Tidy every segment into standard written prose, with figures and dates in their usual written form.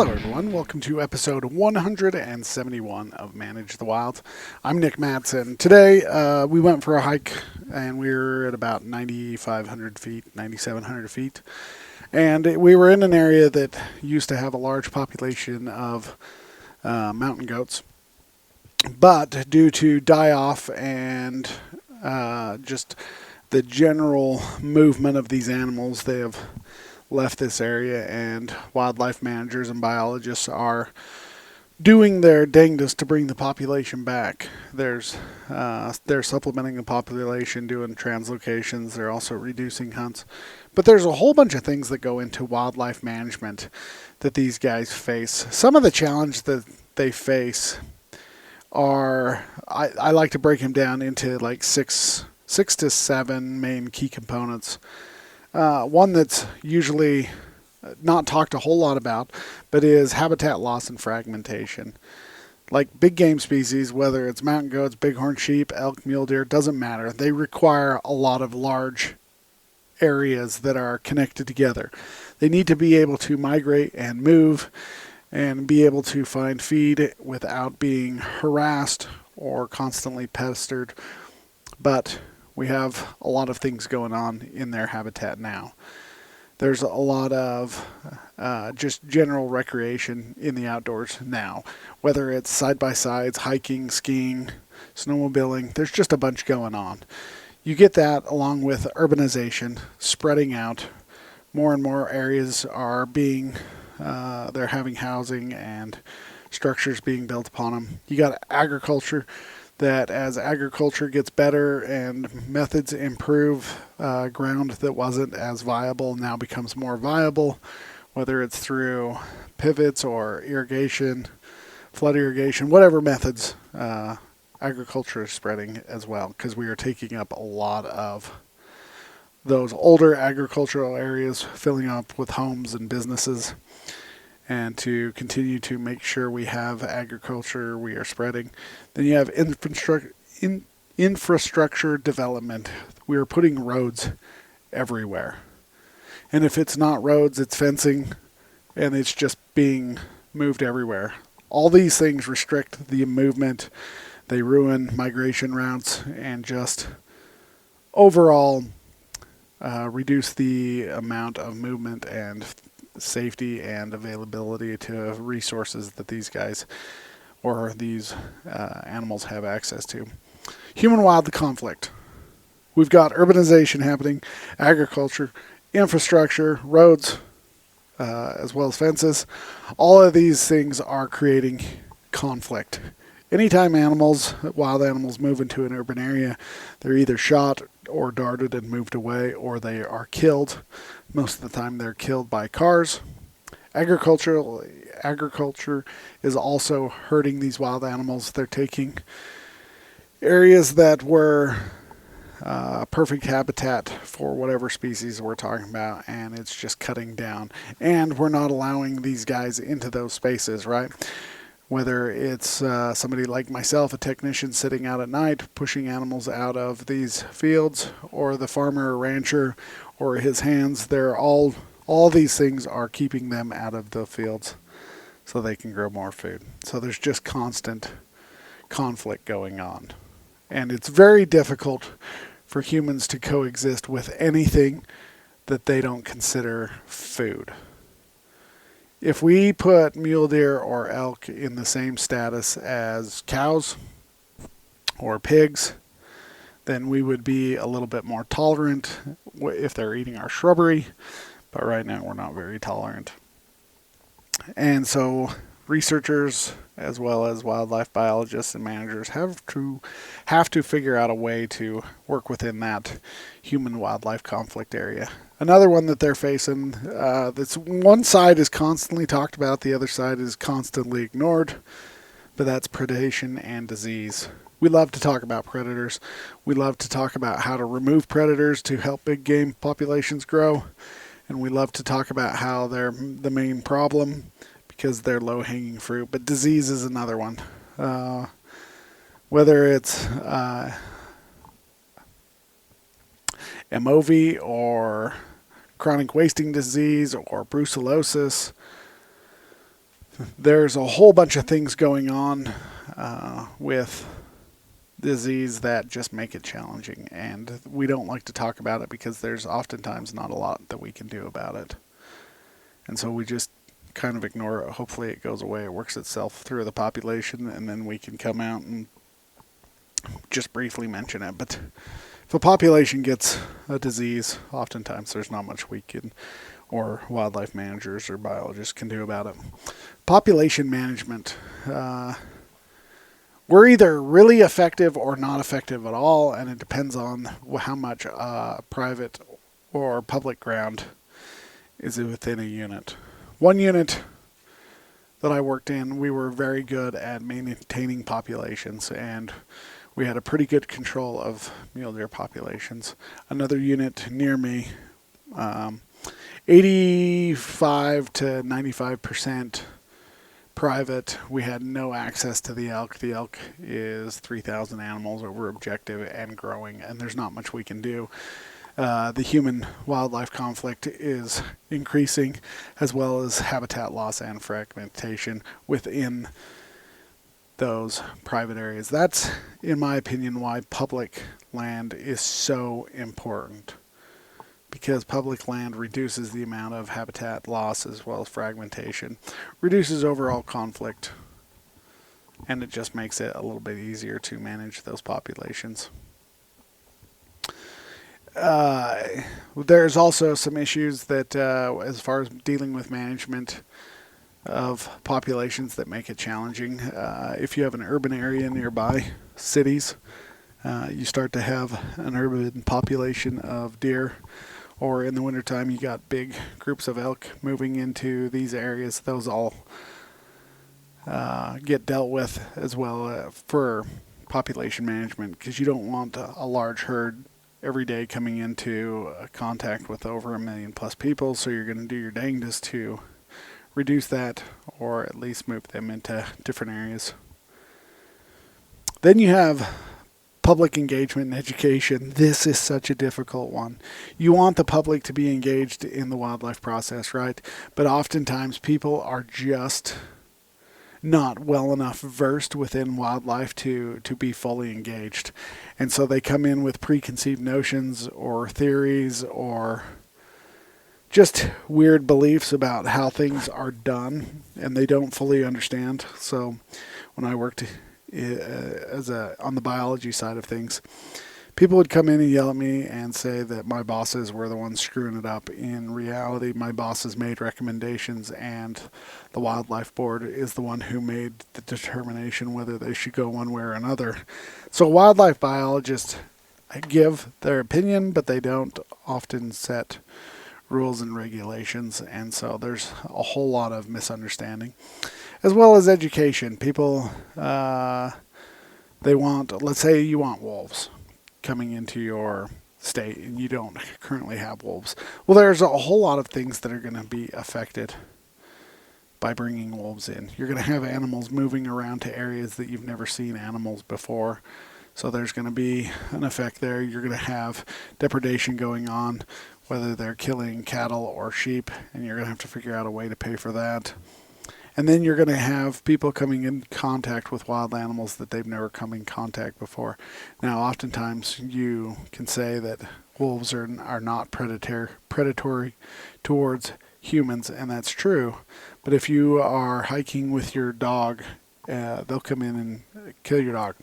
Hello everyone, welcome to episode 171 of Manage the Wild. I'm Nick Madsen. Today we went for a hike and we were at about 9,500 feet, 9,700 feet. And we were in an area that used to have a large population of mountain goats. But due to die-off and just the general movement of these animals, they have left this area, and wildlife managers and biologists are doing their dangdest to bring the population back. They're supplementing the population, doing translocations. They're also reducing hunts. But there's a whole bunch of things that go into wildlife management that these guys face. Some of the challenge that they face are, I like to break them down into like six to seven main key components. One that's usually not talked a whole lot about, but is habitat loss and fragmentation. Like big game species, whether it's mountain goats, bighorn sheep, elk, mule deer, doesn't matter. They require a lot of large areas that are connected together. They need to be able to migrate and move and be able to find feed without being harassed or constantly pestered. But we have a lot of things going on in their habitat now. There's a lot of just general recreation in the outdoors now, whether it's side-by-sides, hiking, skiing, snowmobiling. There's just a bunch going on. You get that along with urbanization, spreading out. More and more areas are they're having housing and structures being built upon them. You got agriculture, that as agriculture gets better and methods improve, ground that wasn't as viable now becomes more viable, whether it's through pivots or irrigation, flood irrigation, whatever methods, agriculture is spreading as well, because we are taking up a lot of those older agricultural areas, filling up with homes and businesses. And to continue to make sure we have agriculture, we are spreading. Then you have infrastructure development. We are putting roads everywhere. And if it's not roads, it's fencing, and it's just being moved everywhere. All these things restrict the movement. They ruin migration routes and just overall reduce the amount of movement and safety and availability to resources that these guys or these animals have access to. Human-wild conflict. We've got urbanization happening, agriculture, infrastructure, roads, as well as fences. All of these things are creating conflict. Anytime wild animals move into an urban area, they're either shot or darted and moved away, or they are killed. Most of the time they're killed by cars. Agriculture is also hurting these wild animals. They're taking areas that were perfect habitat for whatever species we're talking about, and it's just cutting down. And we're not allowing these guys into those spaces, right? Whether it's somebody like myself, a technician sitting out at night, pushing animals out of these fields, or the farmer or rancher, or his hands, all these things are keeping them out of the fields so they can grow more food. So there's just constant conflict going on. And it's very difficult for humans to coexist with anything that they don't consider food. If we put mule deer or elk in the same status as cows or pigs, then we would be a little bit more tolerant if they're eating our shrubbery. But right now we're not very tolerant. And so researchers, as well as wildlife biologists and managers, have to figure out a way to work within that human-wildlife conflict area. Another one that they're facing, that's one side is constantly talked about, the other side is constantly ignored, but that's predation and disease. We love to talk about predators. We love to talk about how to remove predators to help big game populations grow. And we love to talk about how they're the main problem because they're low-hanging fruit. But disease is another one. Whether it's MOV or chronic wasting disease or brucellosis, There's a whole bunch of things going on with disease that just make it challenging, and we don't like to talk about it because there's oftentimes not a lot that we can do about it. And so we just kind of ignore it. Hopefully it goes away, it works itself through the population, and then we can come out and just briefly mention it. But if a population gets a disease, oftentimes there's not much we can, or wildlife managers or biologists can do about it. Population management. We're either really effective or not effective at all, and it depends on how much private or public ground is within a unit. One unit that I worked in, we were very good at maintaining populations, and we had a pretty good control of mule deer populations. Another unit near me, 85 to 95% private. We had no access to the elk. The elk is 3,000 animals over objective and growing, and there's not much we can do. The human-wildlife conflict is increasing, as well as habitat loss and fragmentation within those private areas. That's, in my opinion, why public land is so important. Because public land reduces the amount of habitat loss as well as fragmentation, reduces overall conflict, and it just makes it a little bit easier to manage those populations. There's also some issues that, as far as dealing with management of populations, that make it challenging. If you have an urban area nearby cities, you start to have an urban population of deer, or in the wintertime you got big groups of elk moving into these areas. Those all get dealt with as well for population management, because you don't want a large herd every day coming into contact with over 1 million plus people, so you're going to do your dangest to reduce that, or at least move them into different areas. Then you have public engagement and education. This is such a difficult one. You want the public to be engaged in the wildlife process, right? But oftentimes people are just not well enough versed within wildlife to be fully engaged. And so they come in with preconceived notions or theories or just weird beliefs about how things are done, and they don't fully understand. So when I worked on the biology side of things, people would come in and yell at me and say that my bosses were the ones screwing it up. In reality, my bosses made recommendations, and the wildlife board is the one who made the determination whether they should go one way or another. So wildlife biologists give their opinion, but they don't often set rules and regulations, and so there's a whole lot of misunderstanding, as well as education. People, they want, let's say you want wolves coming into your state and you don't currently have wolves. Well, there's a whole lot of things that are going to be affected by bringing wolves in. You're going to have animals moving around to areas that you've never seen animals before. So there's going to be an effect there. You're going to have depredation going on, whether they're killing cattle or sheep, and you're going to have to figure out a way to pay for that. And then you're going to have people coming in contact with wild animals that they've never come in contact before. Now, oftentimes you can say that wolves are not predatory towards humans, and that's true. But if you are hiking with your dog, they'll come in and kill your dog.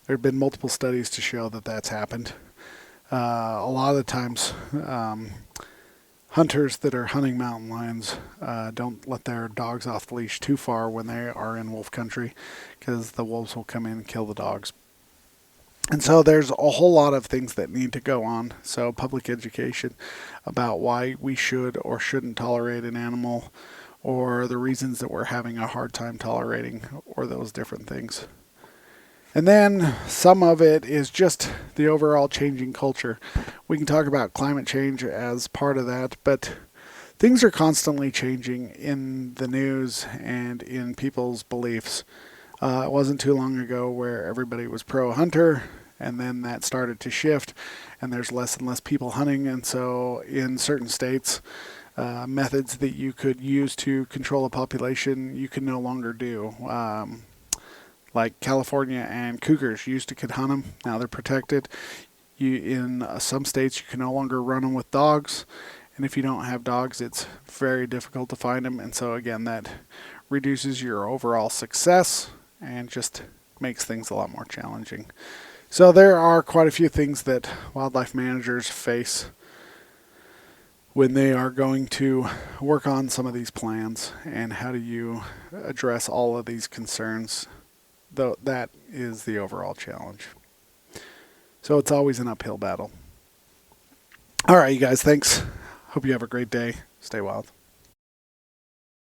There have been multiple studies to show that that's happened. A lot of the times, hunters that are hunting mountain lions don't let their dogs off the leash too far when they are in wolf country, because the wolves will come in and kill the dogs. And so there's a whole lot of things that need to go on. So public education about why we should or shouldn't tolerate an animal, or the reasons that we're having a hard time tolerating, or those different things. And then some of it is just the overall changing culture. We can talk about climate change as part of that, but things are constantly changing in the news and in people's beliefs. It wasn't too long ago where everybody was pro-hunter, and then that started to shift, and there's less and less people hunting. And so in certain states, methods that you could use to control a population you can no longer do. Like California and cougars, you used to could hunt them. Now they're protected. In some states, you can no longer run them with dogs. And if you don't have dogs, it's very difficult to find them. And so again, that reduces your overall success and just makes things a lot more challenging. So there are quite a few things that wildlife managers face when they are going to work on some of these plans, and how do you address all of these concerns, though that is the overall challenge. So it's always an uphill battle. All right, you guys, thanks. Hope you have a great day. Stay wild.